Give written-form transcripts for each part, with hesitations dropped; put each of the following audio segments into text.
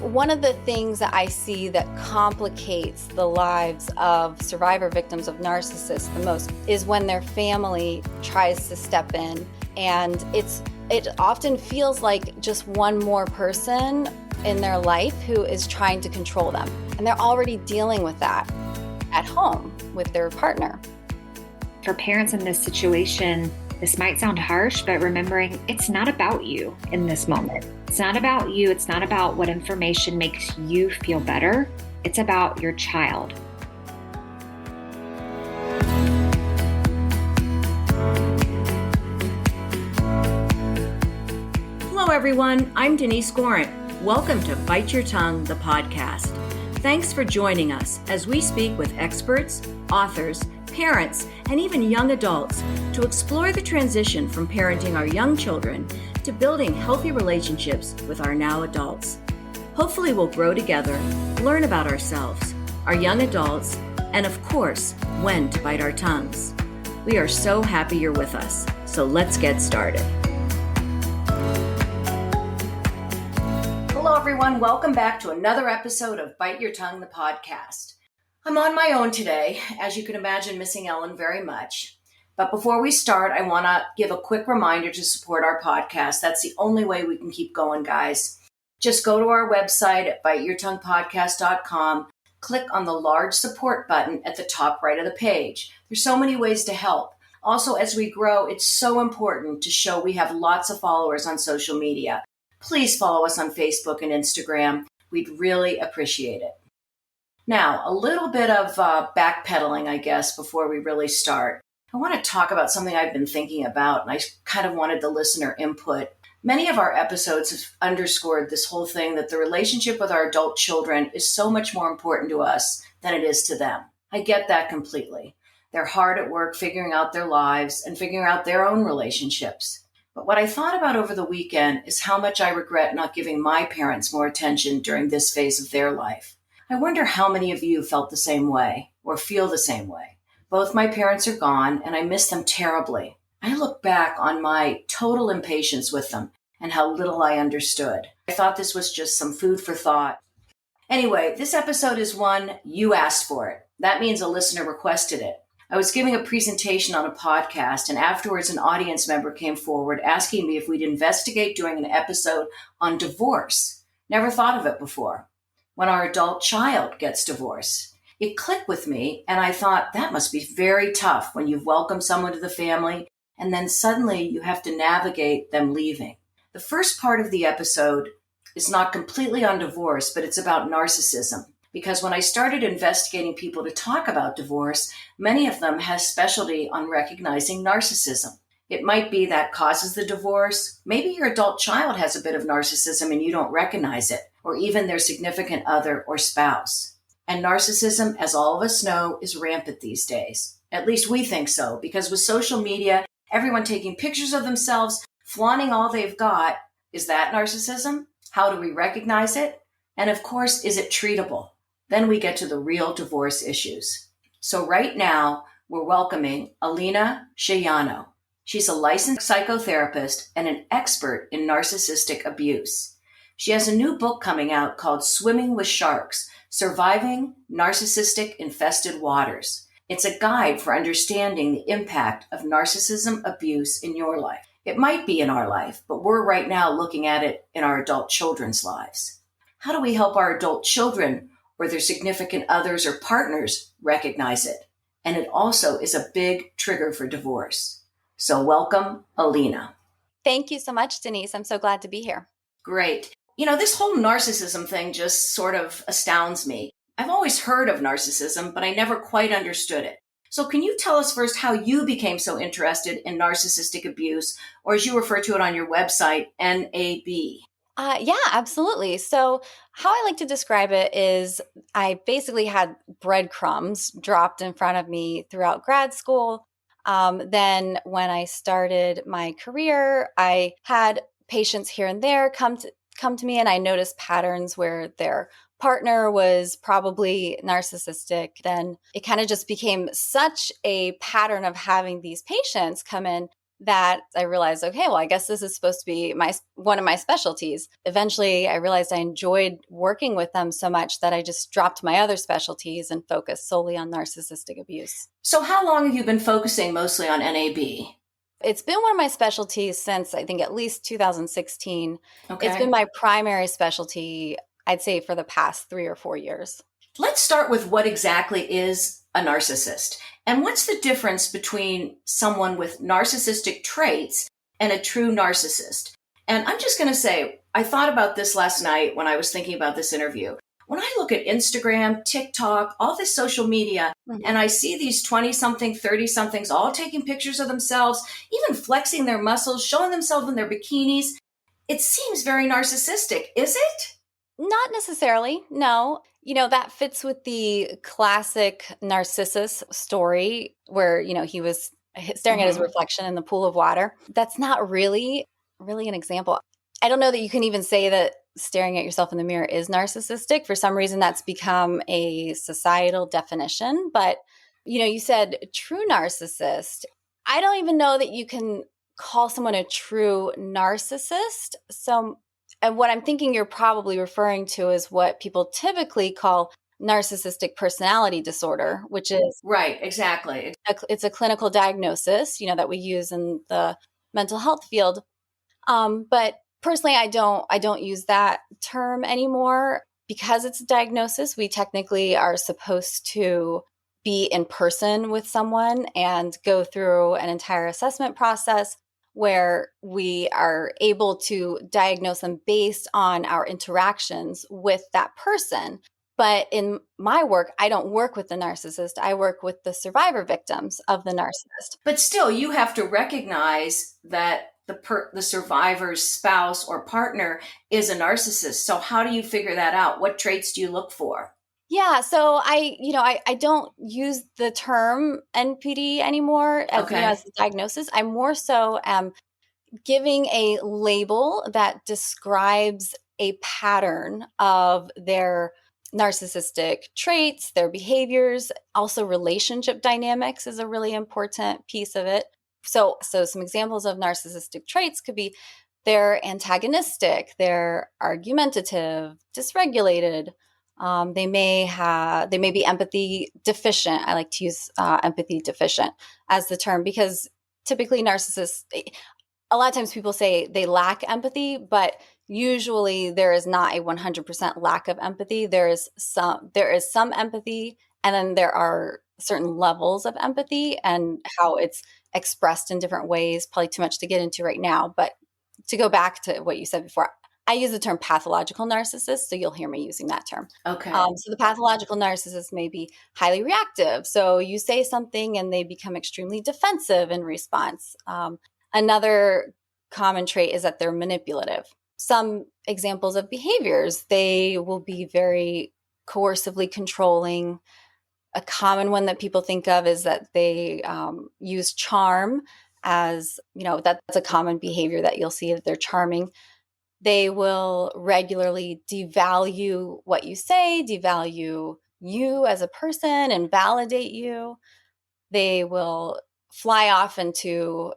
One of the things that I see that complicates the lives of survivor victims of narcissists the most is when their family tries to step in, and it often feels like just one more person in their life who is trying to control them, and they're already dealing with that at home with their partner. For parents in this situation, this might sound harsh, but remembering it's not about you in this moment. It's not about you. It's not about what information makes you feel better. It's about your child. Hello, everyone. I'm Denise Gorant. Welcome to Bite Your Tongue, the podcast. Thanks for joining us as we speak with experts, authors, parents, and even young adults to explore the transition from parenting our young children to building healthy relationships with our now adults. Hopefully we'll grow together, learn about ourselves, our young adults, and of course, when to bite our tongues. We are so happy you're with us, so let's get started. Hello everyone, welcome back to another episode of Bite Your Tongue, the podcast. I'm on my own today, as you can imagine, missing Ellen very much. But before we start, I want to give a quick reminder to support our podcast. That's the only way we can keep going, guys. Just go to our website at biteyourtonguepodcast.com, click on the large support button at the top right of the page. There's so many ways to help. Also, as we grow, it's so important to show we have lots of followers on social media. Please follow us on Facebook and Instagram. We'd really appreciate it. Now, a little bit of backpedaling, I guess, before we really start. I want to talk about something I've been thinking about, and I kind of wanted the listener input. Many of our episodes have underscored this whole thing that the relationship with our adult children is so much more important to us than it is to them. I get that completely. They're hard at work figuring out their lives and figuring out their own relationships. But what I thought about over the weekend is how much I regret not giving my parents more attention during this phase of their life. I wonder how many of you felt the same way or feel the same way. Both my parents are gone, and I miss them terribly. I look back on my total impatience with them and how little I understood. I thought this was just some food for thought. Anyway, this episode is one you asked for it. That means a listener requested it. I was giving a presentation on a podcast, and afterwards an audience member came forward asking me if we'd investigate doing an episode on divorce. Never thought of it before. When our adult child gets divorced. It clicked with me, and I thought that must be very tough when you've welcomed someone to the family, and then suddenly you have to navigate them leaving. The first part of the episode is not completely on divorce, but it's about narcissism. Because when I started investigating people to talk about divorce, many of them have specialty on recognizing narcissism. It might be that causes the divorce. Maybe your adult child has a bit of narcissism and you don't recognize it, or even their significant other or spouse. And narcissism, as all of us know, is rampant these days. At least we think so, because with social media, everyone taking pictures of themselves, flaunting all they've got. Is that narcissism? How do we recognize it? And of course, is it treatable? Then we get to the real divorce issues. So right now, we're welcoming Alina Shayano. She's a licensed psychotherapist and an expert in narcissistic abuse. She has a new book coming out called Swimming with Sharks, Surviving Narcissistic Infested Waters. It's a guide for understanding the impact of narcissism abuse in your life. It might be in our life, but we're right now looking at it in our adult children's lives. How do we help our adult children or their significant others or partners recognize it? And it also is a big trigger for divorce. So welcome, Alina. Thank you so much, Denise. I'm so glad to be here. Great. You know, this whole narcissism thing just sort of astounds me. I've always heard of narcissism, but I never quite understood it. So can you tell us first how you became so interested in narcissistic abuse, or as you refer to it on your website, NAB? Yeah, absolutely. So how I like to describe it is I basically had breadcrumbs dropped in front of me throughout grad school. Then when I started my career, I had patients here and there come to me, and I noticed patterns where their partner was probably narcissistic. Then it kind of just became such a pattern of having these patients come in that I realized, okay, well, I guess this is supposed to be one of my specialties. Eventually, I realized I enjoyed working with them so much that I just dropped my other specialties and focused solely on narcissistic abuse. So how long have you been focusing mostly on NAB? It's been one of my specialties since I think at least 2016. It's been Okay. my primary specialty, I'd say, for the past 3 or 4 years. Let's start with what exactly is a narcissist. And what's the difference between someone with narcissistic traits and a true narcissist? And I'm just going to say, I thought about this last night when I was thinking about this interview. When I look at Instagram, TikTok, all this social media, and I see these 20 something, 30 somethings all taking pictures of themselves, even flexing their muscles, showing themselves in their bikinis, it seems very narcissistic, is it? Not necessarily, no. That fits with the classic narcissus story where, he was staring at his Mhm. reflection in the pool of water. That's not really an example. I don't know that you can even say that staring at yourself in the mirror is narcissistic. For some reason, that's become a societal definition. But, you said true narcissist. I don't even know that you can call someone a true narcissist. So, and what I'm thinking you're probably referring to is what people typically call narcissistic personality disorder, which is Right, exactly. it's a clinical diagnosis, that we use in the mental health field. But personally, I don't use that term anymore because it's a diagnosis. We technically are supposed to be in person with someone and go through an entire assessment process where we are able to diagnose them based on our interactions with that person. But in my work, I don't work with the narcissist. I work with the survivor victims of the narcissist. But still, you have to recognize that the survivor's spouse or partner is a narcissist. So how do you figure that out? What traits do you look for? Yeah, so I don't use the term NPD anymore as Okay. as a diagnosis. I more so am giving a label that describes a pattern of their narcissistic traits, their behaviors. Also, relationship dynamics is a really important piece of it. So some examples of narcissistic traits could be they're antagonistic, they're argumentative, dysregulated. They may be empathy deficient. I like to use empathy deficient as the term because typically narcissists, a lot of times people say they lack empathy, but usually there is not a 100% lack of empathy. There is some empathy, and then there are certain levels of empathy and how it's expressed in different ways. Probably too much to get into right now, but to go back to what you said before, I use the term pathological narcissist, so you'll hear me using that term. Okay. So the pathological narcissist may be highly reactive. So you say something and they become extremely defensive in response. Another common trait is that they're manipulative. Some examples of behaviors, they will be very coercively controlling. A common one that people think of is that they use charm as, that's a common behavior that you'll see that they're charming. They will regularly devalue what you say, devalue you as a person, and validate you. They will fly off into,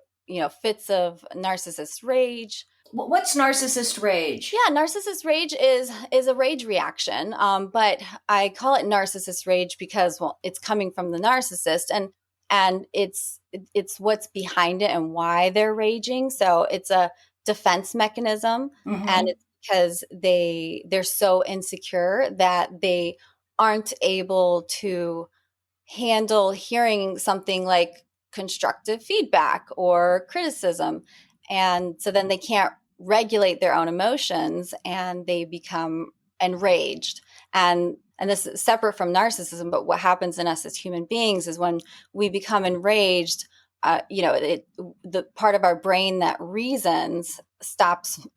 fits of narcissist rage. What's narcissist rage? Yeah, narcissist rage is a rage reaction, but I call it narcissist rage because, well, it's coming from the narcissist, and it's what's behind it and why they're raging. So it's a defense mechanism, and Hmm. it's because they're so insecure that they aren't able to handle hearing something like constructive feedback or criticism, and so then they can't regulate their own emotions and they become enraged. And this is separate from narcissism, but what happens in us as human beings is when we become enraged, the part of our brain that reasons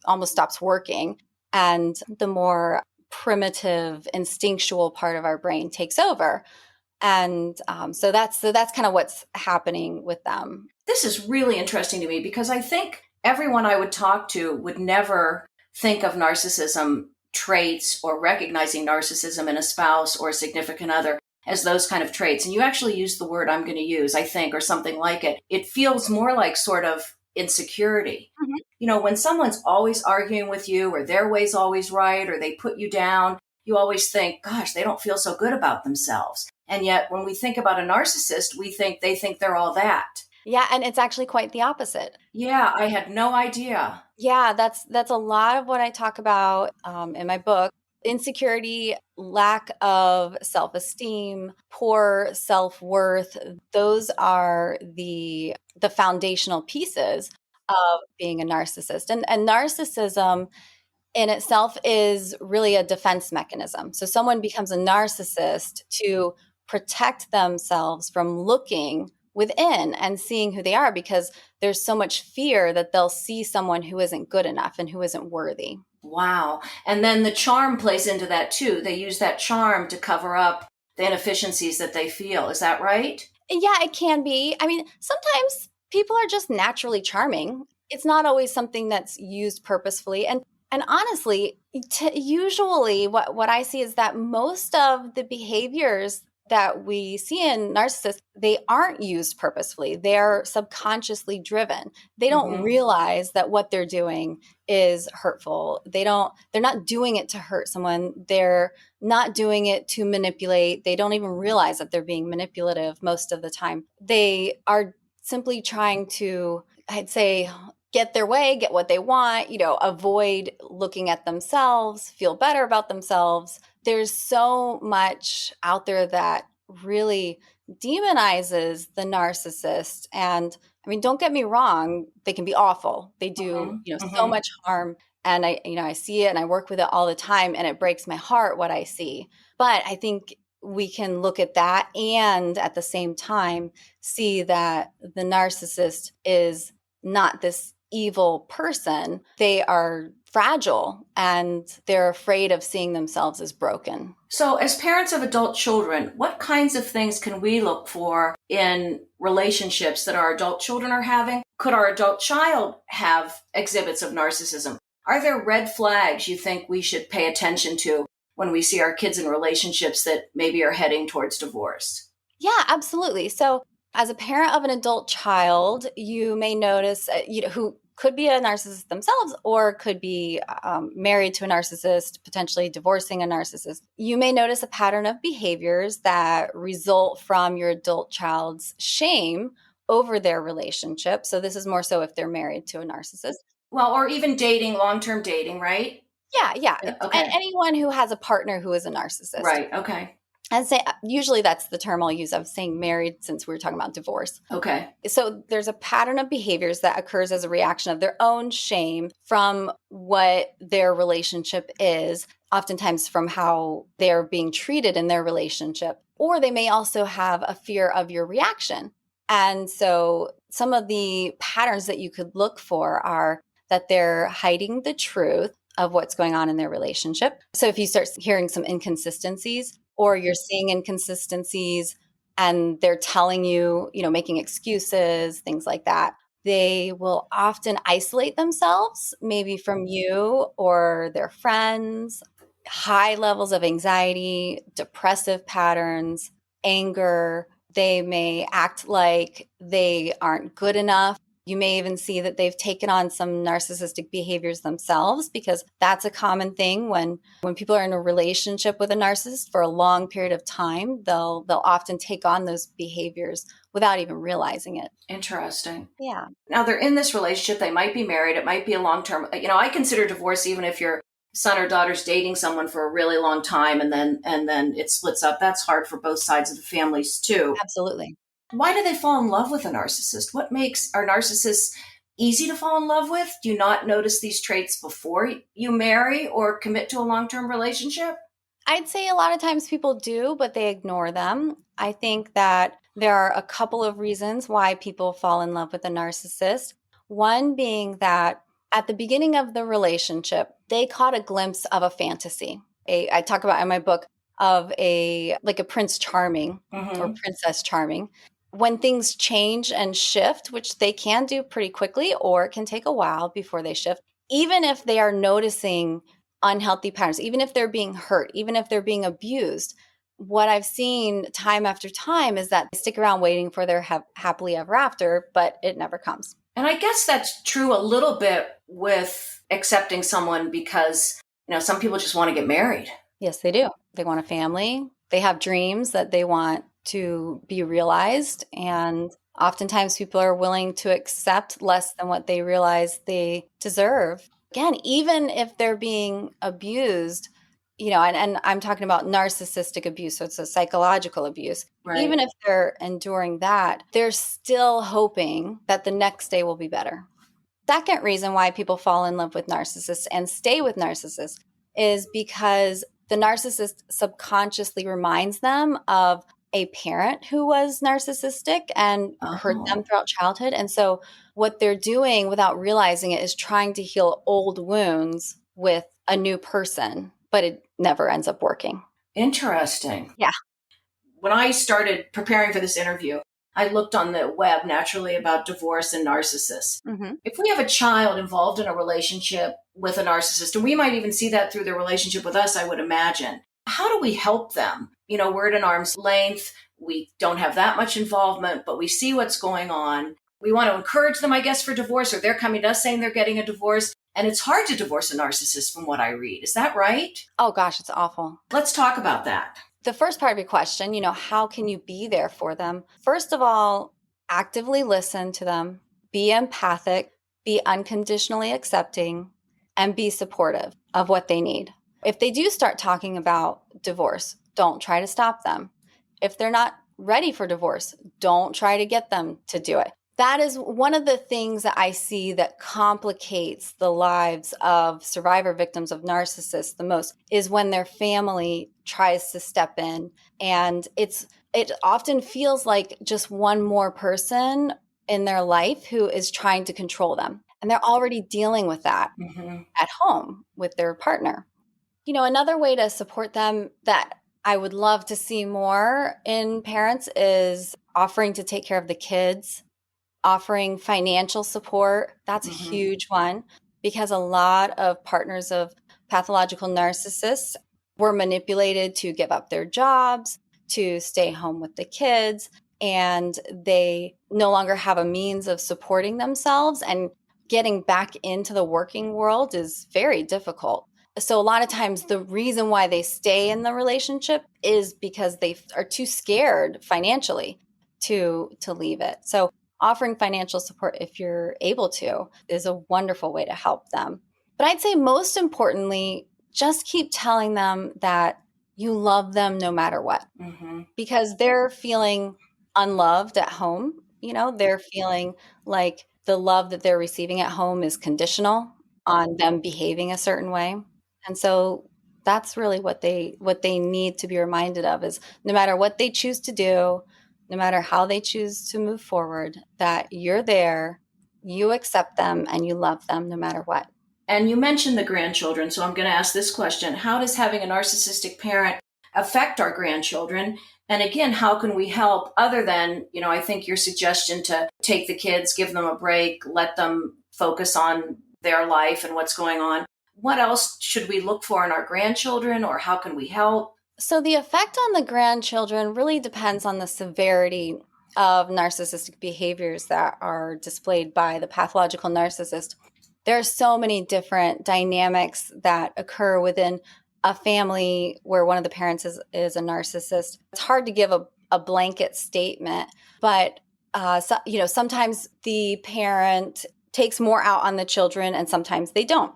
almost stops working, and the more primitive instinctual part of our brain takes over. And so that's kind of what's happening with them. This is really interesting to me because I think everyone I would talk to would never think of narcissism traits or recognizing narcissism in a spouse or a significant other as those kind of traits. And you actually use the word I'm going to use, I think, or something like it. It feels more like sort of insecurity. Mhm. When someone's always arguing with you or their way's always right or they put you down, you always think, gosh, they don't feel so good about themselves. And yet when we think about a narcissist, we think they think they're all that. Yeah, and it's actually quite the opposite. Yeah, I had no idea. Yeah, that's a lot of what I talk about in my book. Insecurity, lack of self-esteem, poor self-worth, those are the foundational pieces of being a narcissist. And narcissism in itself is really a defense mechanism. So someone becomes a narcissist to protect themselves from looking within and seeing who they are, because there's so much fear that they'll see someone who isn't good enough and who isn't worthy. Wow. And then the charm plays into that too. They use that charm to cover up the inefficiencies that they feel. Is that right? Yeah, it can be. I mean, sometimes people are just naturally charming. It's not always something that's used purposefully. And honestly, usually what I see is that most of the behaviors that we see in narcissists, they aren't used purposefully. They're subconsciously driven. They don't Mm-hmm. realize that what they're doing is hurtful. They're not doing it to hurt someone. They're not doing it to manipulate. They don't even realize that they're being manipulative most of the time. They are simply trying to, I'd say, get their way, get what they want, avoid looking at themselves, feel better about themselves. There's so much out there that really demonizes the narcissist. And I mean, don't get me wrong, they can be awful. They do, Mm-hmm. so Mm-hmm. much harm. And I see it and I work with it all the time, and it breaks my heart what I see. But I think we can look at that and at the same time see that the narcissist is not this evil person. They are fragile and they're afraid of seeing themselves as broken. So, as parents of adult children, what kinds of things can we look for in relationships that our adult children are having? Could our adult child have exhibits of narcissism? Are there red flags you think we should pay attention to when we see our kids in relationships that maybe are heading towards divorce? Yeah, absolutely. So, as a parent of an adult child, you may notice, who could be a narcissist themselves or could be married to a narcissist, potentially divorcing a narcissist. You may notice a pattern of behaviors that result from your adult child's shame over their relationship. So, this is more so if they're married to a narcissist. Well, or even dating, long-term dating, right? Yeah, yeah. Yeah, And okay. anyone who has a partner who is a narcissist. Right. Okay. And say, usually that's the term I'll use. I was saying married since we were talking about divorce. Okay. So there's a pattern of behaviors that occurs as a reaction of their own shame from what their relationship is, oftentimes from how they're being treated in their relationship. Or they may also have a fear of your reaction. And so some of the patterns that you could look for are that they're hiding the truth of what's going on in their relationship. So if you start hearing some inconsistencies, or you're seeing inconsistencies and they're telling you, making excuses, things like that, they will often isolate themselves, maybe from you or their friends. High levels of anxiety, depressive patterns, anger. They may act like they aren't good enough. You may even see that they've taken on some narcissistic behaviors themselves, because that's a common thing when people are in a relationship with a narcissist for a long period of time, they'll often take on those behaviors without even realizing it. Interesting. Yeah. Now they're in this relationship, they might be married, it might be a long-term, I consider divorce even if your son or daughter's dating someone for a really long time and then it splits up. That's hard for both sides of the families too. Absolutely. Why do they fall in love with a narcissist? What makes our narcissists easy to fall in love with? Do you not notice these traits before you marry or commit to a long-term relationship? I'd say a lot of times people do, but they ignore them. I think that there are a couple of reasons why people fall in love with a narcissist. One being that at the beginning of the relationship, they caught a glimpse of a fantasy. I talk about in my book of a Prince Charming or Mm-hmm. Princess Charming. When things change and shift, which they can do pretty quickly, or it can take a while before they shift, even if they are noticing unhealthy patterns, even if they're being hurt, even if they're being abused, what I've seen time after time is that they stick around waiting for their happily ever after, but it never comes. And I guess that's true a little bit with accepting someone because, some people just want to get married. Yes, they do. They want a family. They have dreams that they want to be realized. And oftentimes people are willing to accept less than what they realize they deserve. Again, even if they're being abused, and I'm talking about narcissistic abuse, so it's a psychological abuse. Right. Even if they're enduring that, they're still hoping that the next day will be better. Second reason why people fall in love with narcissists and stay with narcissists is because the narcissist subconsciously reminds them of a parent who was narcissistic and hurt them throughout childhood. And so what they're doing without realizing it is trying to heal old wounds with a new person, but it never ends up working. Interesting. Yeah. When I started preparing for this interview, I looked on the web naturally about divorce and narcissists. Mm-hmm. If we have a child involved in a relationship with a narcissist, and we might even see that through their relationship with us, I would imagine, how do we help them? We're at an arm's length. We don't have that much involvement, but we see what's going on. We want to encourage them, I guess, for divorce, or they're coming to us saying they're getting a divorce. And it's hard to divorce a narcissist from what I read. Is that right? Oh, gosh, it's awful. Let's talk about that. The first part of your question, how can you be there for them? First of all, actively listen to them, be empathic, be unconditionally accepting, and be supportive of what they need. If they do start talking about divorce, don't try to stop them. If they're not ready for divorce, don't try to get them to do it. That is one of the things that I see that complicates the lives of survivor victims of narcissists the most is when their family tries to step in. And it often feels like just one more person in their life who is trying to control them. And they're already dealing with that at home with their partner. Another way to support them that I would love to see more in parents is offering to take care of the kids. Offering financial support, that's a huge one because a lot of partners of pathological narcissists were manipulated to give up their jobs, to stay home with the kids, and they no longer have a means of supporting themselves, and getting back into the working world is very difficult. So a lot of times the reason why they stay in the relationship is because they are too scared financially to leave it. So offering financial support, if you're able to, is a wonderful way to help them. But I'd say most importantly, just keep telling them that you love them no matter what, because they're feeling unloved at home. They're feeling like the love that they're receiving at home is conditional on them behaving a certain way. And so that's really what they need to be reminded of is no matter what they choose to do, no matter how they choose to move forward, that you're there, you accept them, and you love them no matter what. And you mentioned the grandchildren, so I'm going to ask this question. How does having a narcissistic parent affect our grandchildren? And again, how can we help other than, I think your suggestion to take the kids, give them a break, let them focus on their life and what's going on. What else should we look for in our grandchildren, or how can we help? So the effect on the grandchildren really depends on the severity of narcissistic behaviors that are displayed by the pathological narcissist. There are so many different dynamics that occur within a family where one of the parents is a narcissist. It's hard to give a blanket statement, but sometimes the parent takes more out on the children and sometimes they don't.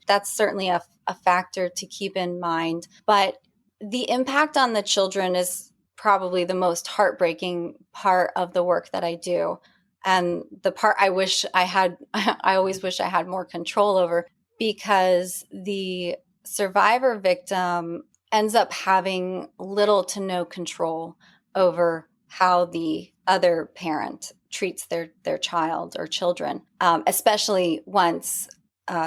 That's certainly a factor to keep in mind. But the impact on the children is probably the most heartbreaking part of the work that I do. And the part I always wish I had more control over, because the survivor victim ends up having little to no control over how the other parent treats their child or children, especially once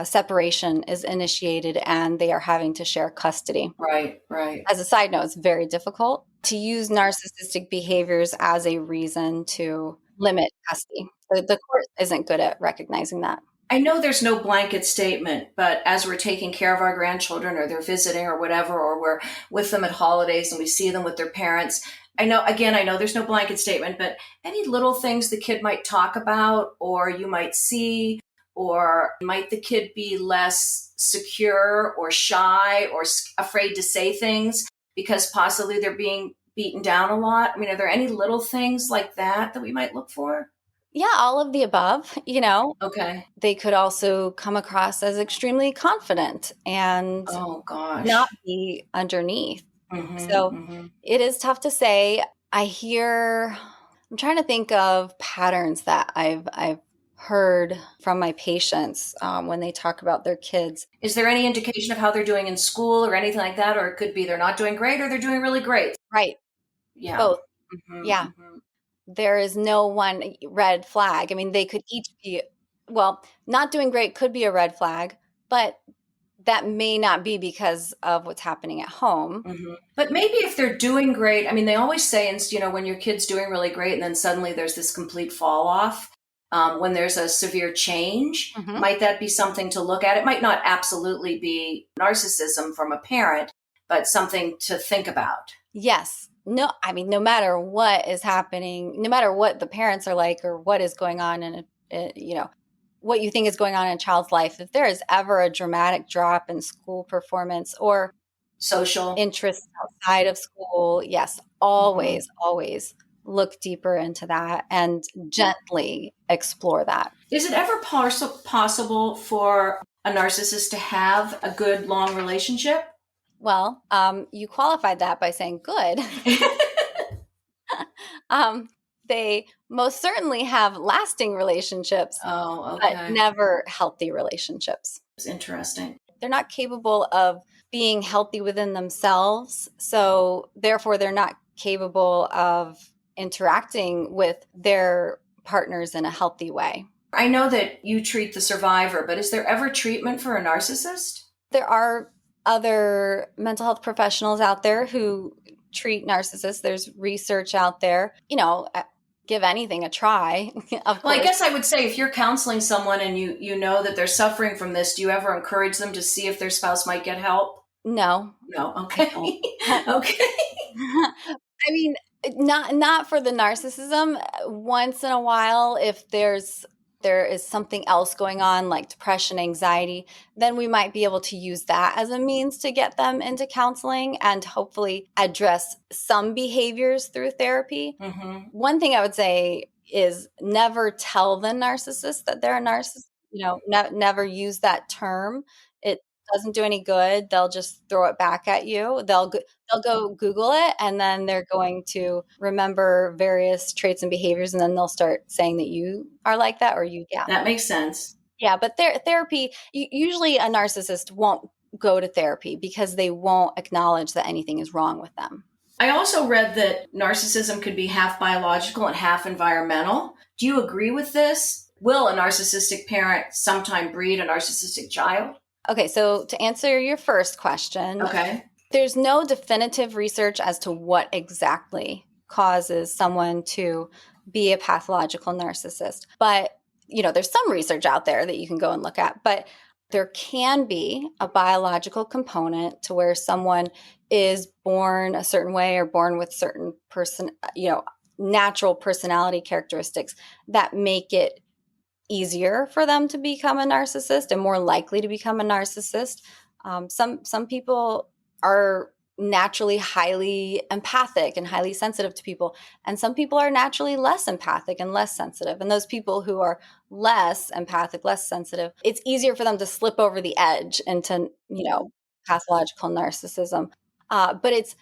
separation is initiated and they are having to share custody. Right. As a side note, it's very difficult to use narcissistic behaviors as a reason to limit custody. The court isn't good at recognizing that. I know there's no blanket statement, but as we're taking care of our grandchildren or they're visiting or whatever, or we're with them at holidays and we see them with their parents, I know there's no blanket statement, but any little things the kid might talk about or you might see, or might the kid be less secure or shy or afraid to say things because possibly they're being beaten down a lot? I mean, are there any little things like that that we might look for? Yeah, all of the above. Okay. They could also come across as extremely confident and Oh not gosh. be underneath. Mm-hmm, So mm-hmm. it is tough to say. I'm trying to think of patterns that I've heard from my patients when they talk about their kids. Is there any indication of how they're doing in school or anything like that? Or it could be they're not doing great or they're doing really great. Right. Yeah. Both. Mm-hmm, Yeah. mm-hmm. There is no one red flag. I mean, they could each be, well, not doing great could be a red flag, but that may not be because of what's happening at home. Mm-hmm. But maybe if they're doing great, I mean, they always say, and when your kid's doing really great and then suddenly there's this complete fall off, when there's a severe change, Mhm. might that be something to look at? It might not absolutely be narcissism from a parent, but something to think about. Yes. No, I mean, no matter what is happening, no matter what the parents are like or what is going on what you think is going on in a child's life, if there is ever a dramatic drop in school performance or Social. interest outside of school, yes, Mm-hmm. always, always look deeper into that and gently explore that. Is it ever possible for a narcissist to have a good long relationship? Well, you qualified that by saying good. um, they most certainly have lasting relationships, Oh, but okay. never healthy relationships. It's interesting. They're not capable of being healthy within themselves. So, therefore, they're not capable of interacting with their partners in a healthy way. I know that you treat the survivor, but is there ever treatment for a narcissist? There are other mental health professionals out there who treat narcissists. There's research out there. Give anything a try, of Well, I course. guess I would say if you're counseling someone and you know that they're suffering from this, do you ever encourage them to see if their spouse might get help? No, No. I Okay. don't. Okay. I mean, not for the narcissism. Once in a while, if there is something else going on like depression, anxiety, then we might be able to use that as a means to get them into counseling and hopefully address some behaviors through therapy. Mm-hmm. One thing I would say is never tell the narcissist that they're a narcissist. Never use that term. It doesn't do any good. They'll just throw it back at you. They'll go Google it, and then they're going to remember various traits and behaviors, and then they'll start saying that you are like that, or yeah. That makes sense. Yeah, but therapy, usually a narcissist won't go to therapy because they won't acknowledge that anything is wrong with them. I also read that narcissism could be half biological and half environmental. Do you agree with this? Will a narcissistic parent sometime breed a narcissistic child? Okay, so to answer your first question, Okay. there's no definitive research as to what exactly causes someone to be a pathological narcissist. But, there's some research out there that you can go and look at. But there can be a biological component to where someone is born a certain way or born with certain natural personality characteristics that make it easier for them to become a narcissist and more likely to become a narcissist. Some people are naturally highly empathic and highly sensitive to people, and some people are naturally less empathic and less sensitive. And those people who are less empathic, less sensitive, it's easier for them to slip over the edge into pathological narcissism. But it's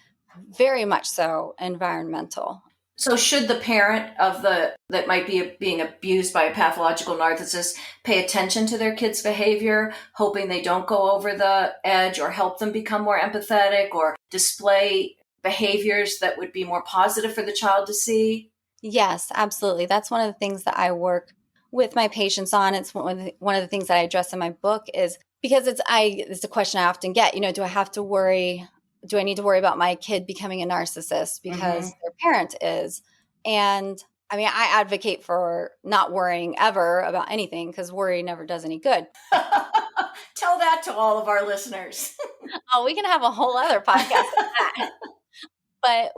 very much so environmental. So should the parent that might be being abused by a pathological narcissist pay attention to their kid's behavior, hoping they don't go over the edge, or help them become more empathetic or display behaviors that would be more positive for the child to see? Yes, absolutely. That's one of the things that I work with my patients on. It's one of the things that I address in my book is because it's a question I often get, do I need to worry about my kid becoming a narcissist Mm-hmm. because their parent is? And I mean, I advocate for not worrying ever about anything because worry never does any good. Tell that to all of our listeners. Oh, we can have a whole other podcast on that. But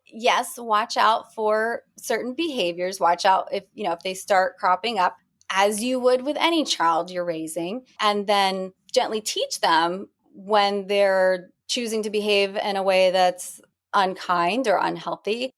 yes, watch out for certain behaviors. Watch out if they start cropping up, as you would with any child you're raising, and then gently teach them when they're choosing to behave in a way that's unkind or unhealthy,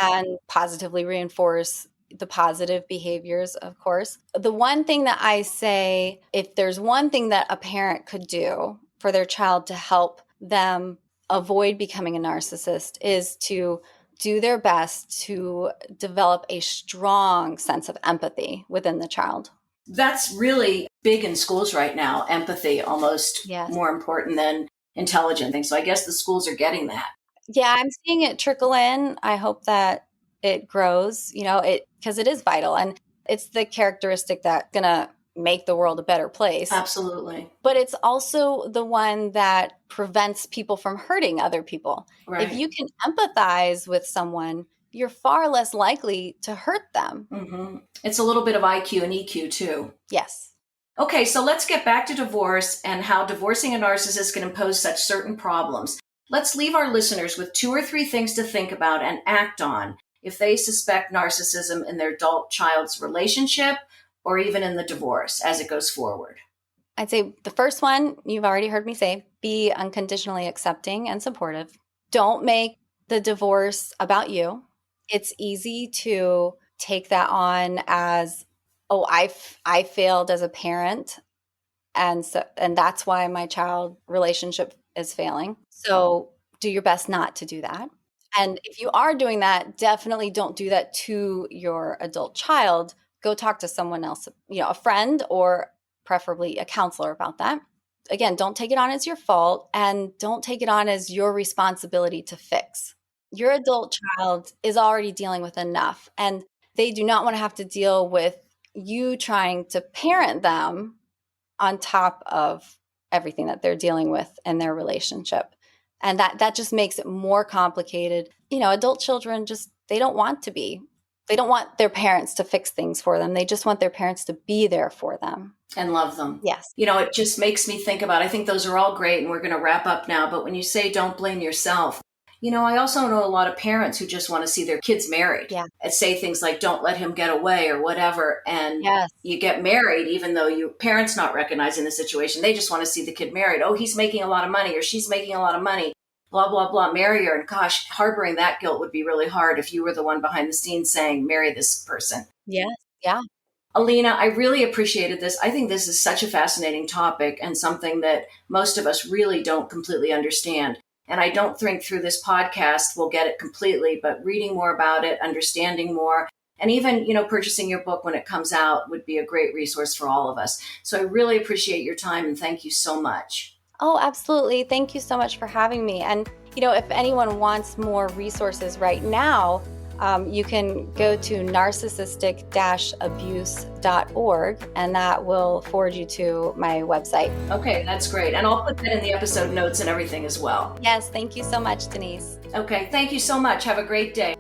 and positively reinforce the positive behaviors, of course. The one thing that I say, if there's one thing that a parent could do for their child to help them avoid becoming a narcissist, is to do their best to develop a strong sense of empathy within the child. That's really big in schools right now. Empathy, almost more important than intelligent things. So I guess the schools are getting that. Yeah, I'm seeing it trickle in. I hope that it grows, because it is vital. And it's the characteristic that's going to make the world a better place. Absolutely. But it's also the one that prevents people from hurting other people. Right. If you can empathize with someone, you're far less likely to hurt them. Mm-hmm. It's a little bit of IQ and EQ too. Yes. Okay, so let's get back to divorce and how divorcing a narcissist can impose such certain problems. Let's leave our listeners with 2 or 3 things to think about and act on if they suspect narcissism in their adult child's relationship or even in the divorce as it goes forward. I'd say the first one, you've already heard me say, be unconditionally accepting and supportive. Don't make the divorce about you. It's easy to take that on as, oh, I failed as a parent, and that's why my child relationship is failing. So do your best not to do that. And if you are doing that, definitely don't do that to your adult child. Go talk to someone else, a friend or preferably a counselor about that. Again, don't take it on as your fault, and don't take it on as your responsibility to fix. Your adult child is already dealing with enough, and they do not want to have to deal with you trying to parent them on top of everything that they're dealing with in their relationship. And that just makes it more complicated. Adult children they don't want to be. They don't want their parents to fix things for them. They just want their parents to be there for them. And love them. Yes. It just makes me think about, I think those are all great and we're going to wrap up now. But when you say don't blame yourself, I also know a lot of parents who just want to see their kids married and say things like, don't let him get away or whatever. And you get married, even though your parents not recognizing the situation. They just want to see the kid married. Oh, he's making a lot of money or she's making a lot of money. Blah, blah, blah, marry her. And gosh, harboring that guilt would be really hard if you were the one behind the scenes saying, marry this person. Yes. Yeah. Alina, I really appreciated this. I think this is such a fascinating topic and something that most of us really don't completely understand. And I don't think through this podcast we'll get it completely, but reading more about it, understanding more, and even, purchasing your book when it comes out would be a great resource for all of us. So I really appreciate your time and thank you so much. Oh, absolutely. Thank you so much for having me. And, if anyone wants more resources right now, you can go to narcissistic-abuse.org, and that will forward you to my website. Okay, that's great. And I'll put that in the episode notes and everything as well. Yes, thank you so much, Denise. Okay, thank you so much. Have a great day.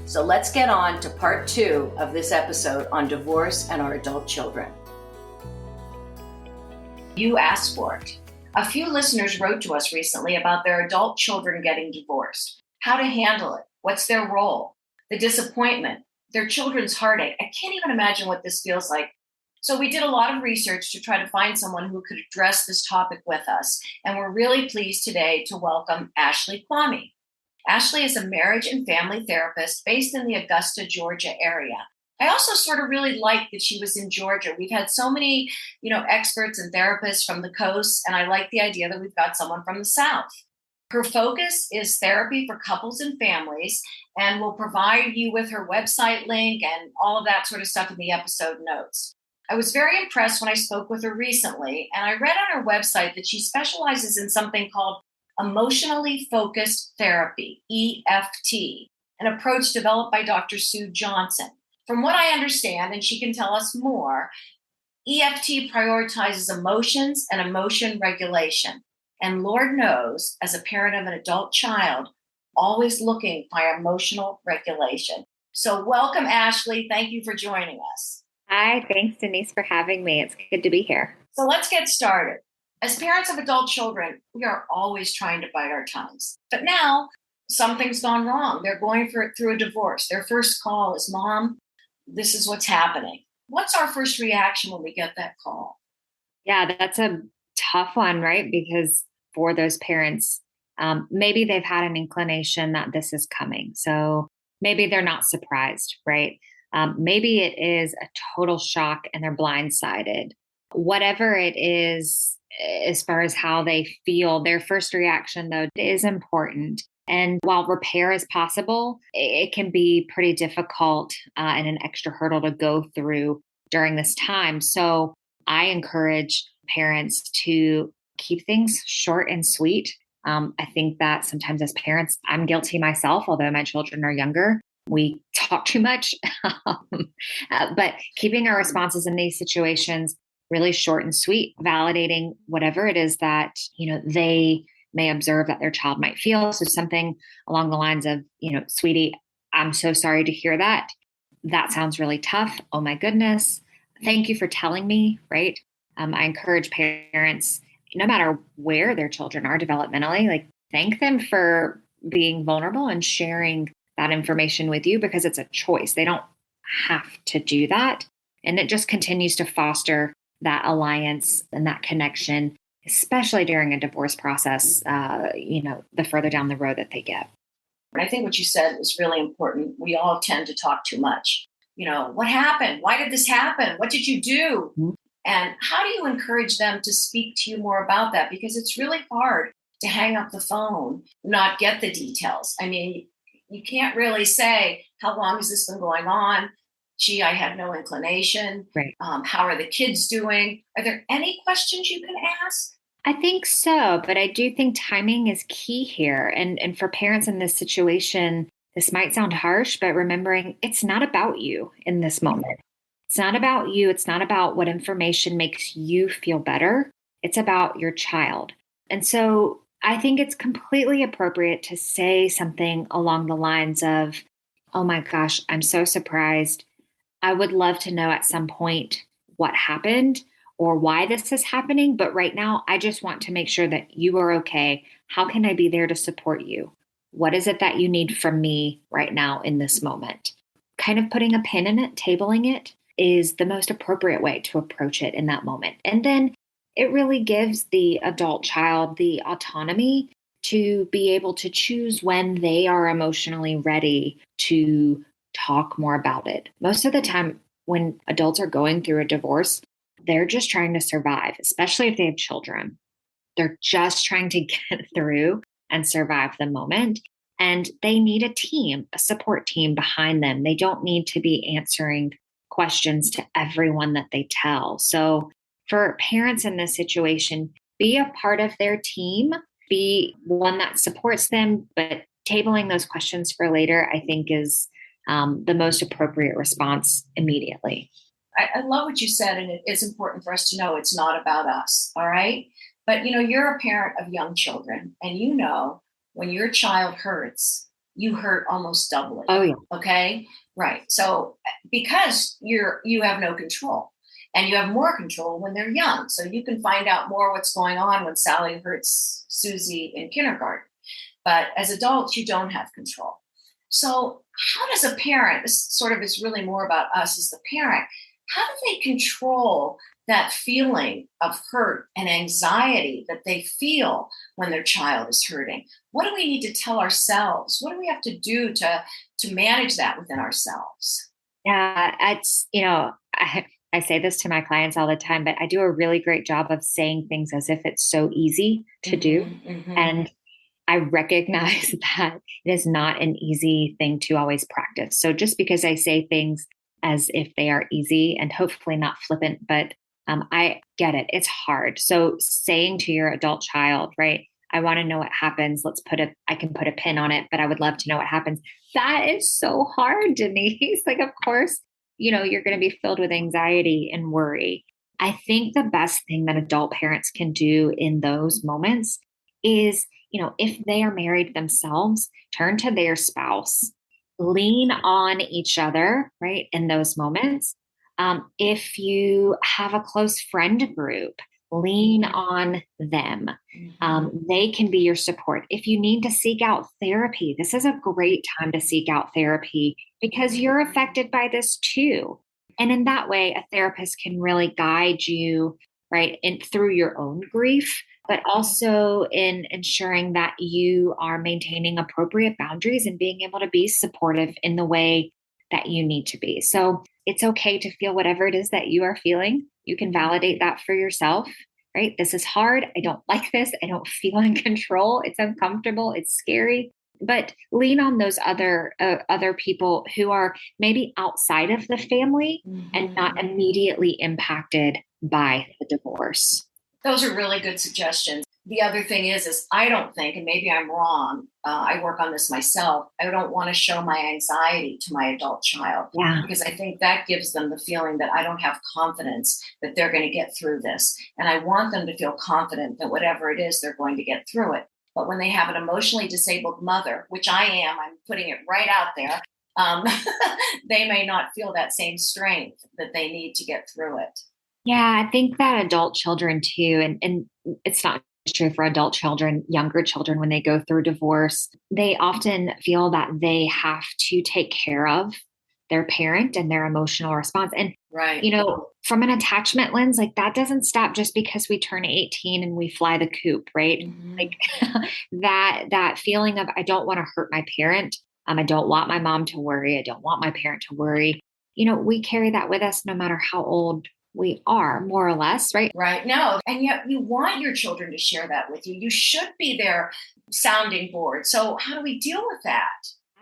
So let's get on to part 2 of this episode on divorce and our adult children. You asked for it. A few listeners wrote to us recently about their adult children getting divorced, how to handle it, what's their role, the disappointment, their children's heartache. I can't even imagine what this feels like. So we did a lot of research to try to find someone who could address this topic with us. And we're really pleased today to welcome Ashley Kwame. Ashley is a marriage and family therapist based in the Augusta, Georgia area. I also sort of really liked that she was in Georgia. We've had so many, experts and therapists from the coast, and I like the idea that we've got someone from the South. Her focus is therapy for couples and families, and we'll provide you with her website link and all of that sort of stuff in the episode notes. I was very impressed when I spoke with her recently, and I read on her website that she specializes in something called emotionally focused therapy, EFT, an approach developed by Dr. Sue Johnson. From what I understand, and she can tell us more, EFT prioritizes emotions and emotion regulation. And Lord knows, as a parent of an adult child, always looking for emotional regulation. So welcome, Ashley. Thank you for joining us. Hi, thanks, Denise, for having me. It's good to be here. So let's get started. As parents of adult children, we are always trying to bite our tongues. But now something's gone wrong. They're going through a divorce. Their first call is, Mom, this is what's happening. What's our first reaction when we get that call? Yeah, that's a tough one, right? Because for those parents, maybe they've had an inclination that this is coming. So maybe they're not surprised, right? Maybe it is a total shock and they're blindsided. Whatever it is, as far as how they feel, their first reaction, though, is important. And while repair is possible, it can be pretty difficult and an extra hurdle to go through during this time. So I encourage parents to keep things short and sweet. I think that sometimes as parents, I'm guilty myself, although my children are younger. We talk too much, but keeping our responses in these situations really short and sweet, validating whatever it is that, they may observe that their child might feel. So something along the lines of, sweetie, I'm so sorry to hear that. That sounds really tough. Oh my goodness. Thank you for telling me, right? I encourage parents, no matter where their children are developmentally, like thank them for being vulnerable and sharing that information with you because it's a choice. They don't have to do that. And it just continues to foster that alliance and that connection, especially during a divorce process, the further down the road that they get. I think what you said is really important. We all tend to talk too much. What happened? Why did this happen? What did you do? Mm-hmm. And how do you encourage them to speak to you more about that? Because it's really hard to hang up the phone, not get the details. I mean, you can't really say, how long has this been going on? Gee, I had no inclination. Right. How are the kids doing? Are there any questions you can ask? I think so, but I do think timing is key here. And for parents in this situation, this might sound harsh, but remembering it's not about you in this moment. It's not about you. It's not about what information makes you feel better. It's about your child. And so I think it's completely appropriate to say something along the lines of, oh my gosh, I'm so surprised. I would love to know at some point what happened or why this is happening. But right now, I just want to make sure that you are okay. How can I be there to support you? What is it that you need from me right now in this moment? Kind of putting a pin in it, tabling it is the most appropriate way to approach it in that moment. And then it really gives the adult child the autonomy to be able to choose when they are emotionally ready to talk more about it. Most of the time, when adults are going through a divorce, they're just trying to survive, especially if they have children. They're just trying to get through and survive the moment. And they need a team, a support team behind them. They don't need to be answering questions to everyone that they tell. So for parents in this situation, be a part of their team, be one that supports them, but tabling those questions for later, I think is the most appropriate response immediately. I love what you said, and it is important for us to know it's not about us, all right? But, you're a parent of young children, and when your child hurts, you hurt almost doubly. Oh, yeah. Okay? Right. So because you have no control, and you have more control when they're young. So you can find out more what's going on when Sally hurts Susie in kindergarten. But as adults, you don't have control. So how does a parent, this sort of is really more about us as the parent, how do they control that feeling of hurt and anxiety that they feel when their child is hurting? What do we need to tell ourselves? What do we have to do to manage that within ourselves? Yeah, I say this to my clients all the time, but I do a really great job of saying things as if it's so easy to do. Mm-hmm. And I recognize that it is not an easy thing to always practice. So just because I say things as if they are easy and hopefully not flippant, but I get it. It's hard. So saying to your adult child, right, I want to know what happens. I can put a pin on it, but I would love to know what happens. That is so hard, Denise. Like, of course, you're going to be filled with anxiety and worry. I think the best thing that adult parents can do in those moments is if they are married themselves, turn to their spouse, lean on each other, right? In those moments. If you have a close friend group, lean on them. They can be your support. If you need to seek out therapy, this is a great time to seek out therapy because you're affected by this too. And in that way, a therapist can really guide you, right, through your own grief, but also in ensuring that you are maintaining appropriate boundaries and being able to be supportive in the way that you need to be. So it's okay to feel whatever it is that you are feeling. You can validate that for yourself, right? This is hard. I don't like this. I don't feel in control. It's uncomfortable. It's scary. But lean on those other people who are maybe outside of the family and not immediately impacted by the divorce. Those are really good suggestions. The other thing is I don't think, and maybe I'm wrong, I work on this myself, I don't want to show my anxiety to my adult child. Yeah. Because I think that gives them the feeling that I don't have confidence that they're going to get through this. And I want them to feel confident that whatever it is, they're going to get through it. But when they have an emotionally disabled mother, which I am, I'm putting it right out there, they may not feel that same strength that they need to get through it. Yeah, I think that adult children too, and it's not true for adult children, younger children, when they go through divorce, they often feel that they have to take care of their parent and their emotional response. And, right. From an attachment lens, like that doesn't stop just because we turn 18 and we fly the coop, right? Like that feeling of, I don't want to hurt my parent. I don't want my mom to worry. I don't want my parent to worry. We carry that with us no matter how old we are, more or less, right? Right. No. And yet you want your children to share that with you. You should be their sounding board. So how do we deal with that?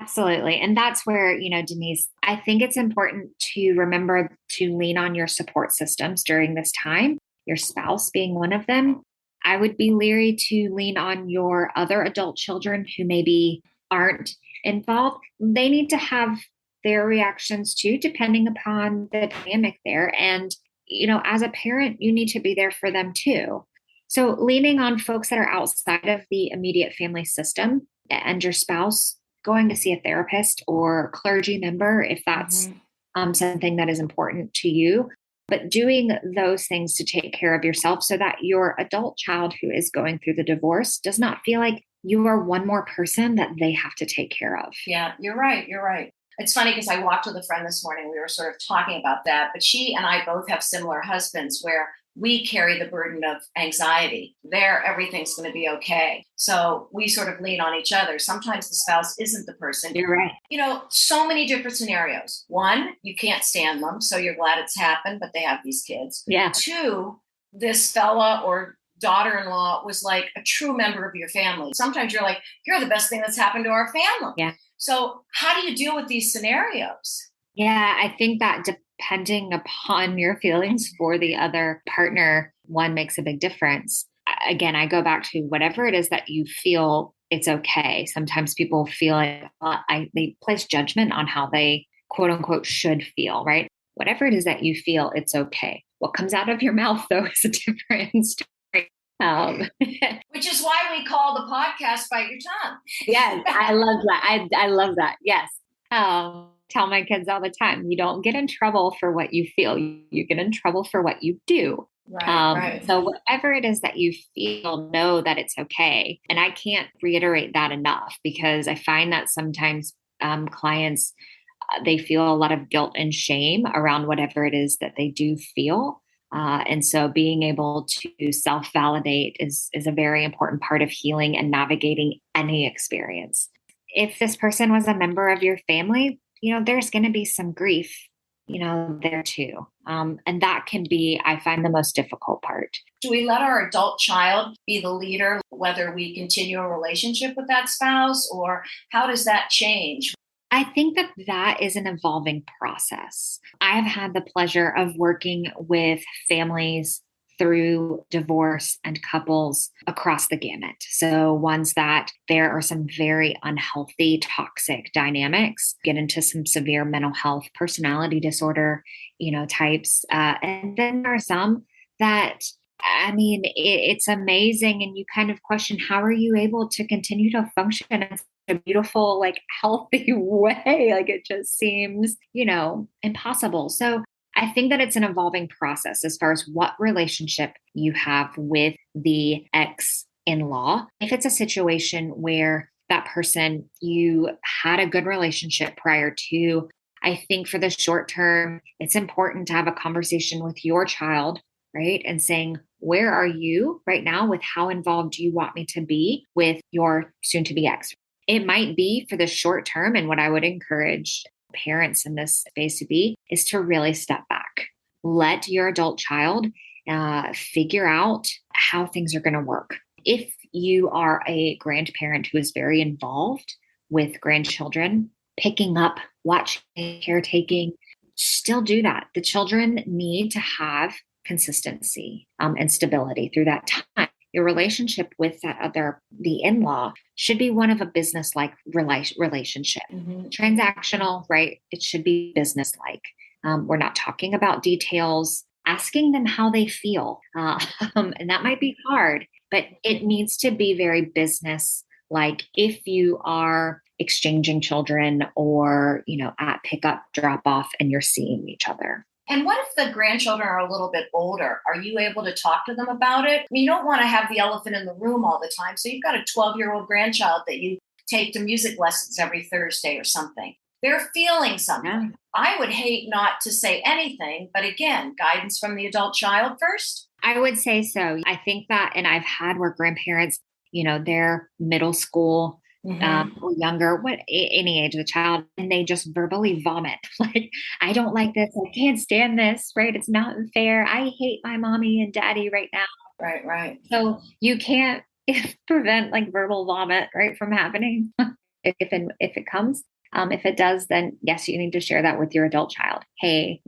Absolutely. And that's where, Denise, I think it's important to remember to lean on your support systems during this time, your spouse being one of them. I would be leery to lean on your other adult children who maybe aren't involved. They need to have their reactions too, depending upon the dynamic there. And as a parent, you need to be there for them too. So leaning on folks that are outside of the immediate family system and your spouse, going to see a therapist or clergy member, if that's something that is important to you, but doing those things to take care of yourself so that your adult child who is going through the divorce does not feel like you are one more person that they have to take care of. Yeah, you're right. You're right. It's funny because I walked with a friend this morning. We were sort of talking about that, but she and I both have similar husbands where we carry the burden of anxiety. There, everything's going to be okay. So we sort of lean on each other. Sometimes the spouse isn't the person. You're right. So many different scenarios. One, you can't stand them, so you're glad it's happened, but they have these kids. Yeah. Two, this fella or daughter-in-law was like a true member of your family. Sometimes you're like, you're the best thing that's happened to our family. Yeah. So how do you deal with these scenarios? Yeah, I think that depending upon your feelings for the other partner, one makes a big difference. Again, I go back to whatever it is that you feel, it's okay. Sometimes people feel like they place judgment on how they quote unquote should feel, right? Whatever it is that you feel, it's okay. What comes out of your mouth though is a different story. Which is why we call the podcast Bite Your Tongue. Yes, I love that. I love that. Yes. Tell my kids all the time, you don't get in trouble for what you feel. You get in trouble for what you do. Right. So whatever it is that you feel, know that it's okay. And I can't reiterate that enough because I find that sometimes clients, they feel a lot of guilt and shame around whatever it is that they do feel. And so being able to self-validate is a very important part of healing and navigating any experience. If this person was a member of your family, there's going to be some grief, there too. And that can be, I find, the most difficult part. Do we let our adult child be the leader, whether we continue a relationship with that spouse, or how does that change? I think that is an evolving process. I have had the pleasure of working with families through divorce and couples across the gamut. So ones that there are some very unhealthy, toxic dynamics, get into some severe mental health, personality disorder, types. And then there are some that I mean, it's amazing. And you kind of question, how are you able to continue to function in such a beautiful, like healthy way? Like it just seems, impossible. So I think that it's an evolving process as far as what relationship you have with the ex-in-law. If it's a situation where that person, you had a good relationship prior to, I think for the short term, it's important to have a conversation with your child, right? And saying, where are you right now with how involved do you want me to be with your soon to be ex? It might be for the short term. And what I would encourage parents in this space to be is to really step back. Let your adult child figure out how things are going to work. If you are a grandparent who is very involved with grandchildren, picking up, watching, caretaking, still do that. The children need to have consistency and stability through that time. Your relationship with the in-law should be one of a business-like relationship. Mm-hmm. Transactional, right? It should be business-like. We're not talking about details, asking them how they feel. And that might be hard, but it needs to be very business-like. If you are exchanging children or, at pickup, drop off, and you're seeing each other. And what if the grandchildren are a little bit older? Are you able to talk to them about it? I mean, you don't want to have the elephant in the room all the time. So you've got a 12-year-old grandchild that you take to music lessons every Thursday or something. They're feeling something. Yeah. I would hate not to say anything, but again, guidance from the adult child first. I would say so. I think that, and I've had where grandparents, they're middle school, or younger, any age of the child, and they just verbally vomit. Like, I don't like this. I can't stand this, right? It's not fair. I hate my mommy and daddy right now. Right. So you can't prevent like verbal vomit, right, from happening if it comes. If it does, then yes, you need to share that with your adult child. Hey,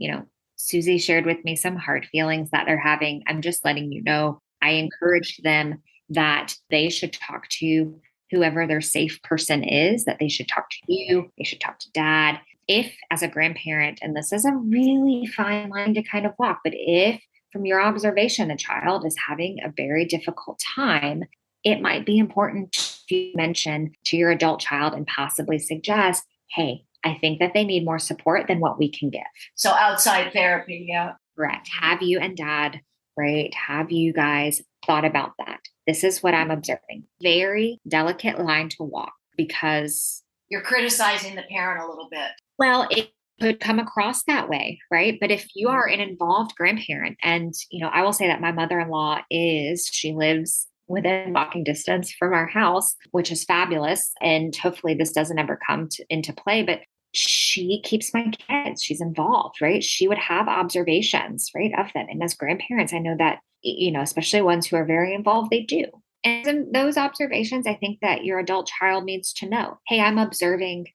Susie shared with me some hard feelings that they're having. I'm just letting you know. I encouraged them that they should talk to whoever their safe person is, that they should talk to you, they should talk to dad. If as a grandparent, and this is a really fine line to kind of walk, but if from your observation, a child is having a very difficult time, it might be important to mention to your adult child and possibly suggest, hey, I think that they need more support than what we can give. So outside therapy, yeah. Correct. Have you and dad, right? Have you guys thought about that? This is what I'm observing. Very delicate line to walk because you're criticizing the parent a little bit. Well, it could come across that way, right? But if you are an involved grandparent, and, I will say that my mother-in-law she lives within walking distance from our house, which is fabulous. And hopefully this doesn't ever come into play, but she keeps my kids. She's involved, right? She would have observations, right, of them. And as grandparents, I know that, especially ones who are very involved, they do. And in those observations, I think that your adult child needs to know, hey, I'm observing,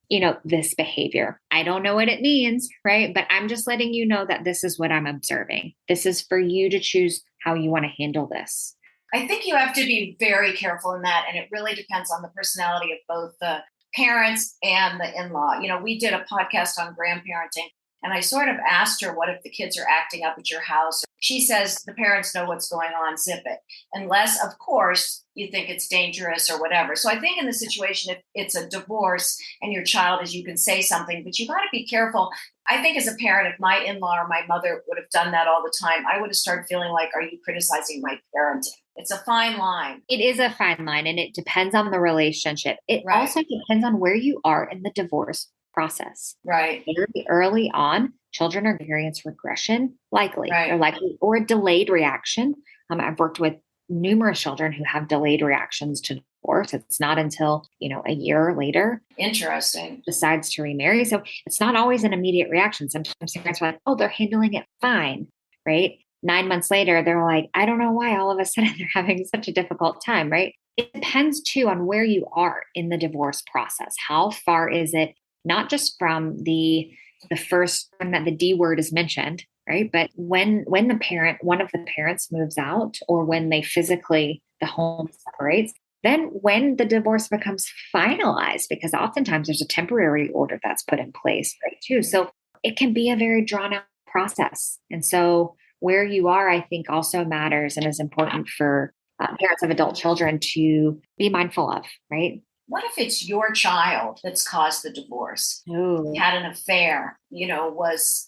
this behavior. I don't know what it means, right? But I'm just letting you know that this is what I'm observing. This is for you to choose how you want to handle this. I think you have to be very careful in that. And it really depends on the personality of both the parents and the in-law. We did a podcast on grandparenting, and I sort of asked her, what if the kids are acting up at your house? She says the parents know what's going on, zip it. Unless, of course, you think it's dangerous or whatever. So I think in the situation, if it's a divorce and your child is, you can say something, but you got to be careful. I think as a parent, if my in-law or my mother would have done that all the time, I would have started feeling like, are you criticizing my parenting? It's a fine line. It is a fine line, and it depends on the relationship. It also depends on where you are in the divorce process. Right. Very early on, children are experiencing regression, likely. Right. They're likely, or a delayed reaction. I've worked with numerous children who have delayed reactions to divorce. It's not until, a year later. Interesting. Decides to remarry. So it's not always an immediate reaction. Sometimes parents are like, oh, they're handling it fine, right? 9 months later, they're like, I don't know why all of a sudden they're having such a difficult time, right? It depends too on where you are in the divorce process. How far is it? Not just from the first time that the D word is mentioned, right? But when one of the parents moves out, or when the home separates, then when the divorce becomes finalized, because oftentimes there's a temporary order that's put in place, right, too. So it can be a very drawn out process. And so where you are, I think also matters and is important for parents of adult children to be mindful of, right? What if it's your child that's caused the divorce? Oh, Had an affair, was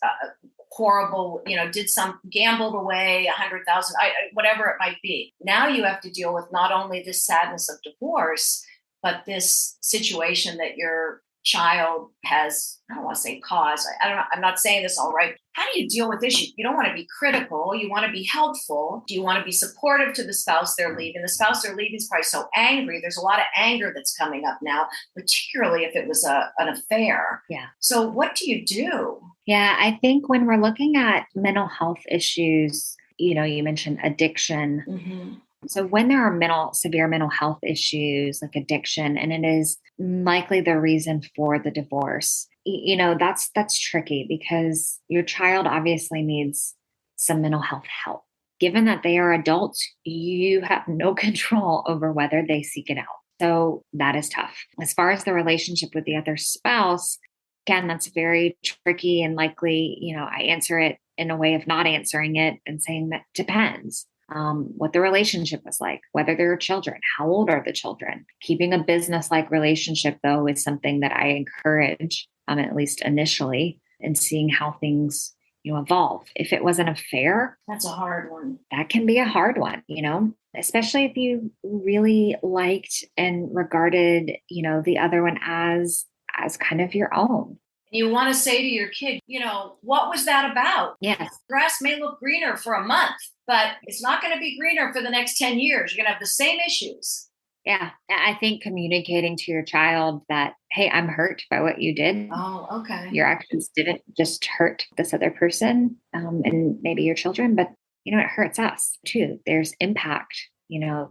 horrible, did some gambled away 100,000, whatever it might be. Now you have to deal with not only this sadness of divorce, but this situation that your child has, I don't want to say cause. I don't know. I'm not saying this all right. How do you deal with this? You don't want to be critical. You want to be helpful. Do you want to be supportive to the spouse they're leaving? The spouse they're leaving is probably so angry. There's a lot of anger that's coming up now, particularly if it was an affair. yeah. So what do you do? Yeah, I think when we're looking at mental health issues, you mentioned addiction. Mm-hmm. So when there are severe mental health issues like addiction, and it is likely the reason for the divorce, that's tricky because your child obviously needs some mental health help. Given that they are adults, you have no control over whether they seek it out. So that is tough. As far as the relationship with the other spouse, again, that's very tricky and likely, I answer it in a way of not answering it and saying that depends. What the relationship was like, whether there are children, how old are the children. Keeping a business-like relationship, though, is something that I encourage, at least initially, and seeing how things, evolve. If it was an affair, that's a hard one. That can be a hard one, especially if you really liked and regarded, the other one as kind of your own. You want to say to your kid, what was that about? Yes. Grass may look greener for a month, but it's not going to be greener for the next 10 years. You're going to have the same issues. Yeah. I think communicating to your child that, hey, I'm hurt by what you did. Oh, okay. Your actions didn't just hurt this other person and maybe your children, but, it hurts us too. There's impact,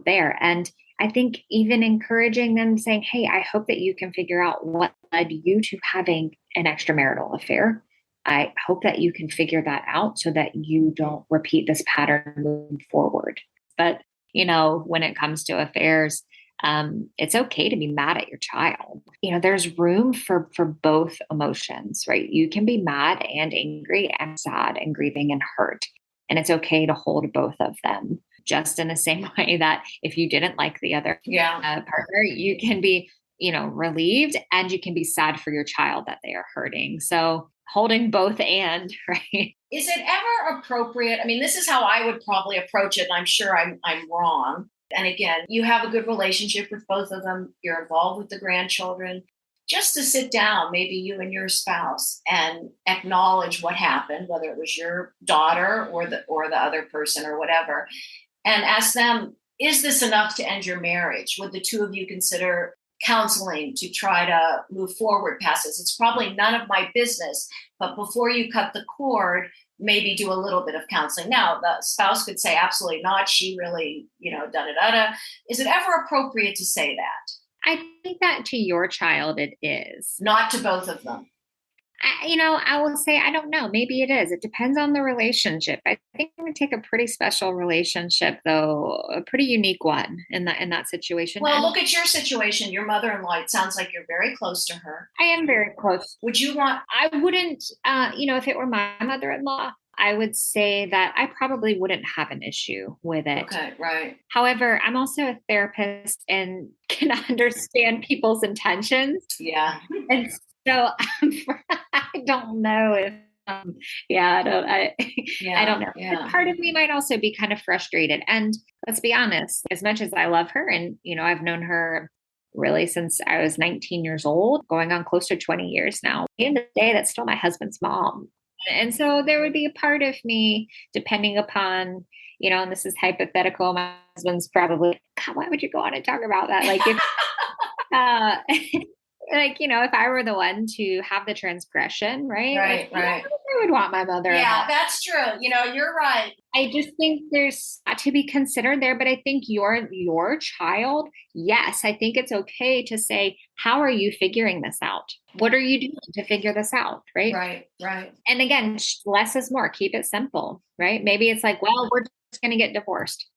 there. And I think even encouraging them saying, hey, I hope that you can figure out what led you to having an extramarital affair. I hope that you can figure that out so that you don't repeat this pattern moving forward. But, when it comes to affairs, it's okay to be mad at your child. There's room for both emotions, right? You can be mad and angry and sad and grieving and hurt. And it's okay to hold both of them. Just in the same way that if you didn't like the other partner, you can be, relieved and you can be sad for your child that they are hurting. So holding both and, right? Is it ever appropriate? I mean, this is how I would probably approach it. And I'm sure I'm wrong. And again, you have a good relationship with both of them. You're involved with the grandchildren. Just to sit down, maybe you and your spouse, and acknowledge what happened, whether it was your daughter or the other person or whatever, and ask them, is this enough to end your marriage? Would the two of you consider counseling to try to move forward past this? It's probably none of my business, but before you cut the cord, maybe do a little bit of counseling. Now, the spouse could say, absolutely not. She really, da-da-da-da. Is it ever appropriate to say that? I think that to your child, it is. Not to both of them. I will say, I don't know. Maybe it is. It depends on the relationship. I think it would take a pretty special relationship, though, a pretty unique one in that situation. Well, look at your situation. Your mother-in-law, it sounds like you're very close to her. I am very close. Would you want? I wouldn't, if it were my mother-in-law, I would say that I probably wouldn't have an issue with it. Okay, right. However, I'm also a therapist and can understand people's intentions. Yeah. And so I don't know if, I don't know. Yeah. Part of me might also be kind of frustrated. And let's be honest, as much as I love her and, I've known her really since I was 19 years old, going on close to 20 years now. At the end of the day, that's still my husband's mom. And so there would be a part of me, depending upon, and this is hypothetical, my husband's probably, God, why would you go on and talk about that? Like, if, if I were the one to have the transgression, right? Right. I would want my mother. Yeah, that's true. You're right. I just think there's to be considered there, but I think your child, yes, I think it's okay to say, how are you figuring this out? What are you doing to figure this out? Right. Right. And again, less is more. Keep it simple, right? Maybe it's like, well, we're just going to get divorced.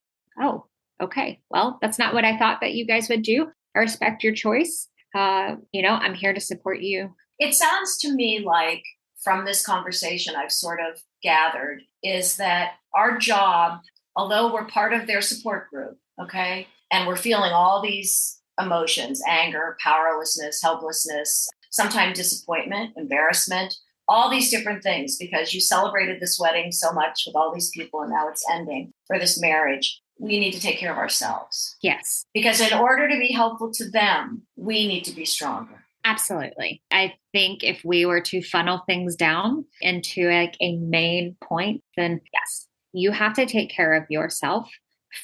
Oh, okay. Well, that's not what I thought that you guys would do. I respect your choice. I'm here to support you. It sounds to me like from this conversation, I've sort of gathered is that our job, although we're part of their support group, okay, and we're feeling all these emotions, anger, powerlessness, helplessness, sometimes disappointment, embarrassment, all these different things, because you celebrated this wedding so much with all these people and now it's ending, for this marriage, we need to take care of ourselves. Yes. Because in order to be helpful to them, we need to be stronger. Absolutely. I think if we were to funnel things down into like a main point, then yes, you have to take care of yourself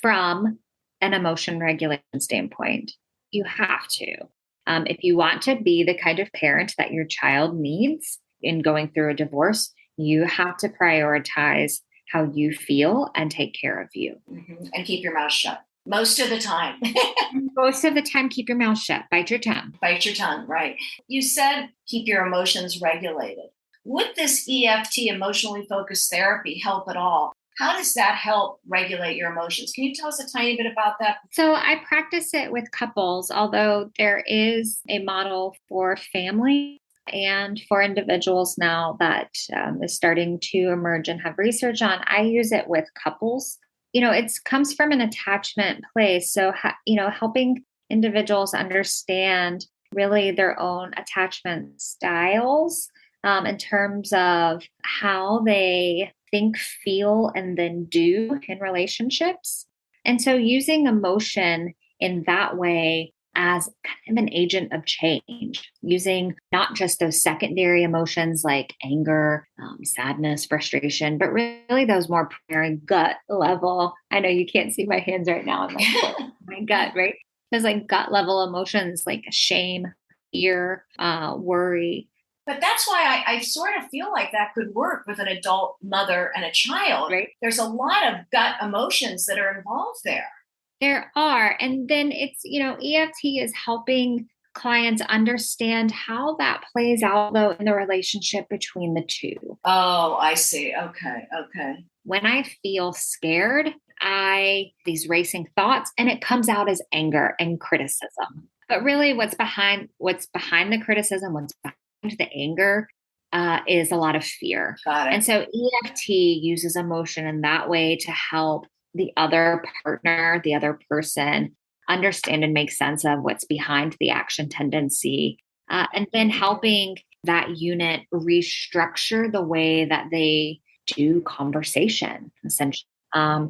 from an emotion regulation standpoint. You have to. If you want to be the kind of parent that your child needs in going through a divorce, you have to prioritize how you feel and take care of you. Mm-hmm. And keep your mouth shut. Most of the time. Most of the time, keep your mouth shut. Bite your tongue. Bite your tongue, right. You said keep your emotions regulated. Would this EFT, emotionally focused therapy, help at all? How does that help regulate your emotions? Can you tell us a tiny bit about that? So I practice it with couples, although there is a model for family and for individuals now that is starting to emerge and have research on. I use it with couples. It comes from an attachment place. So, helping individuals understand really their own attachment styles in terms of how they think, feel, and then do in relationships. And so using emotion in that way as kind of an agent of change, using not just those secondary emotions like anger, sadness, frustration, but really those more primary gut level. I know you can't see my hands right now in my gut, right? Those like gut level emotions like shame, fear, worry. But that's why I sort of feel like that could work with an adult mother and a child. Right. There's a lot of gut emotions that are involved there. There are. And then it's, EFT is helping clients understand how that plays out, though, in the relationship between the two. Oh, I see. Okay. When I feel scared, these racing thoughts, and it comes out as anger and criticism. But really what's behind the criticism, what's behind the anger is a lot of fear. Got it. And so EFT uses emotion in that way to help the other partner, the other person, understand and make sense of what's behind the action tendency, and then helping that unit restructure the way that they do conversation, essentially,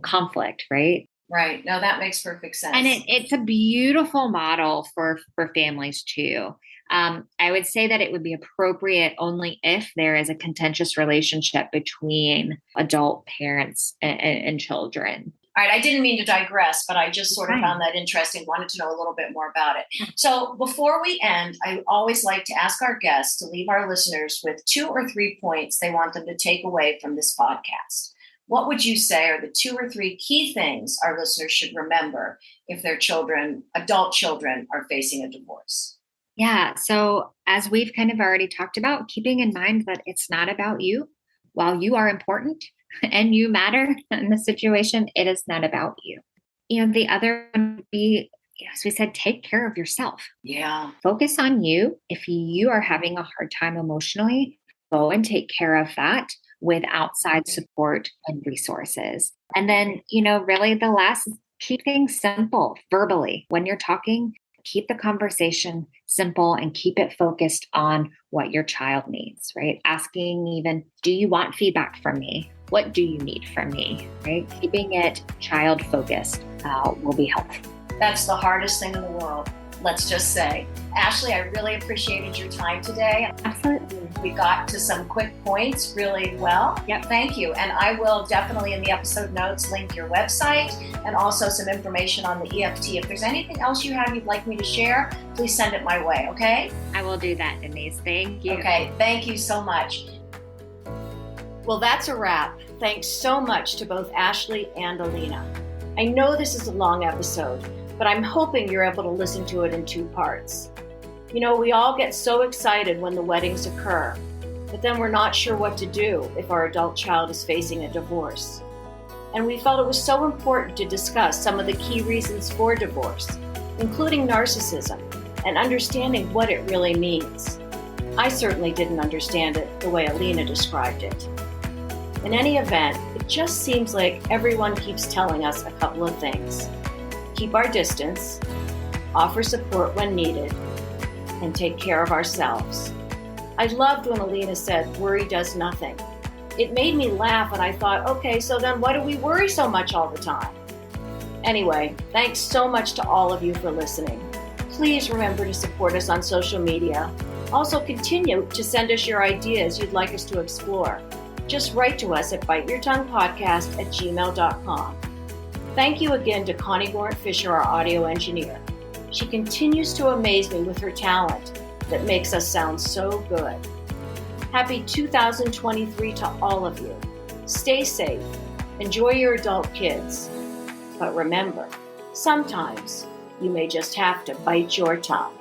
conflict, right? Right. No, that makes perfect sense. And it's a beautiful model for families too. I would say that it would be appropriate only if there is a contentious relationship between adult parents and children. All right. I didn't mean to digress, but I just sort of found that interesting, wanted to know a little bit more about it. So before we end, I always like to ask our guests to leave our listeners with 2 or 3 points they want them to take away from this podcast. What would you say are the 2 or 3 key things our listeners should remember if their children, adult children, are facing a divorce? Yeah. So as we've kind of already talked about, keeping in mind that it's not about you. While you are important and you matter in the situation, it is not about you. The other one would be, as we said, take care of yourself. Yeah. Focus on you. If you are having a hard time emotionally, go and take care of that with outside support and resources. And then, really the last, keep things simple verbally. When you're talking, keep the conversation simple and keep it focused on what your child needs, right? Asking even, do you want feedback from me? What do you need from me, right? Keeping it child focused will be helpful. That's the hardest thing in the world, let's just say. Ashley, I really appreciated your time today. Absolutely. We got to some quick points really well. Yep. Thank you. And I will definitely in the episode notes link your website and also some information on the EFT. If there's anything else you have you'd like me to share, please send it my way, okay? I will do that, Denise. Thank you. Okay, thank you so much. Well, that's a wrap. Thanks so much to both Ashley and Alina. I know this is a long episode, but I'm hoping you're able to listen to it in 2 parts. We all get so excited when the weddings occur, but then we're not sure what to do if our adult child is facing a divorce. And we felt it was so important to discuss some of the key reasons for divorce, including narcissism, and understanding what it really means. I certainly didn't understand it the way Alina described it. In any event, it just seems like everyone keeps telling us a couple of things. Keep our distance, offer support when needed, and take care of ourselves. I loved when Alina said, worry does nothing. It made me laugh and I thought, okay, so then why do we worry so much all the time? Anyway, thanks so much to all of you for listening. Please remember to support us on social media. Also continue to send us your ideas you'd like us to explore. Just write to us at biteyourtonguepodcast@gmail.com. Thank you again to Connie Gorant-Fisher, our audio engineer. She continues to amaze me with her talent that makes us sound so good. Happy 2023 to all of you. Stay safe. Enjoy your adult kids. But remember, sometimes you may just have to bite your tongue.